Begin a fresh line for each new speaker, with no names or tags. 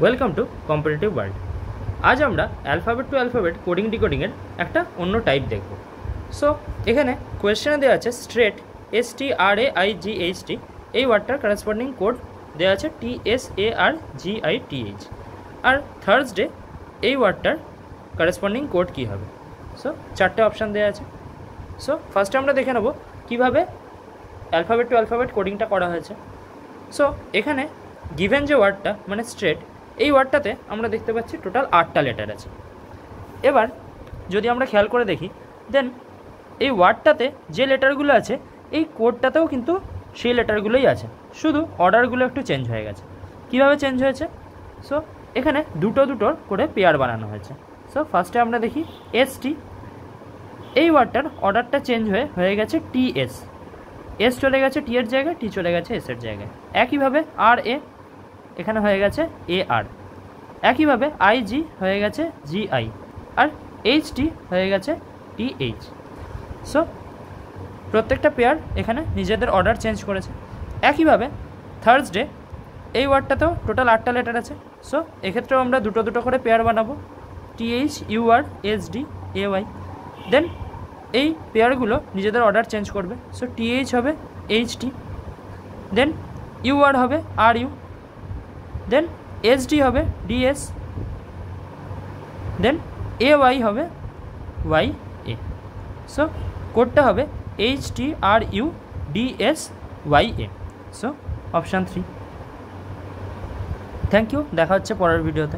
Welcome to competitive world. আজ আমরা alphabet two alphabet coding ডিকোডিংয়ের একটা অন্য টাইপ দেখব। সো এখানে কোয়েশ্চেনে দেওয়া আছে স্ট্রেট STRAIGHT, এই ওয়ার্ডটার করেসপন্ডিং কোড দেওয়া আছে TSARGITH, আর থার্সডে এই ওয়ার্ডটার করেসপন্ডিং কোড কী হবে। সো চারটে অপশান দেওয়া আছে। সো ফার্স্টে আমরা দেখে নেব কীভাবে অ্যালফাবেট টু অ্যালফাবেট কোডিংটা করা হয়েছে। সো এখানে গিভেন যে ওয়ার্ডটা মানে স্ট্রেট, এই ওয়ার্ডটাতে আমরা দেখতে পাচ্ছি টোটাল 8টা লেটার আছে। এবার যদি আমরা খেয়াল করে দেখি, দেন এই ওয়ার্ডটাতে যে লেটারগুলো আছে এই কোডটাতেও কিন্তু সেই লেটারগুলোই আছে, শুধু অর্ডারগুলো একটু চেঞ্জ হয়ে গেছে। কিভাবে চেঞ্জ হয়েছে? সো এখানে দুটোর করে পেয়ার বানানো হয়েছে। সো ফার্স্টে আমরা দেখি ST, এই ওয়ার্ডটার অর্ডারটা চেঞ্জ হয়ে গেছে TS, S চলে গেছে T এর জায়গায়, T চলে গেছে S এর জায়গায়। একইভাবে RA এখানে হয়ে গেছে AR, একইভাবে IG হয়ে গেছে GI, আর HT হয়ে গেছে TH। সো প্রত্যেকটা পেয়ার এখানে নিজেদের অর্ডার চেঞ্জ করেছে। একইভাবে থার্সডে এই ওয়ার্ডটাতেও টোটাল 8টা লেটার আছে। সো এক্ষেত্রেও আমরা দুটো করে পেয়ার বানাবো, THURSDAY। দেন এই পেয়ারগুলো নিজেদের অর্ডার চেঞ্জ করবে। সো TH হবে HT, দেন UR হবে RU, দেন SD হবে DS, দেন AY হবে YA। সো কোডটা হবে HTRUDSYA। So option 3। Thank you, দেখা হচ্ছে পরের ভিডিওতে।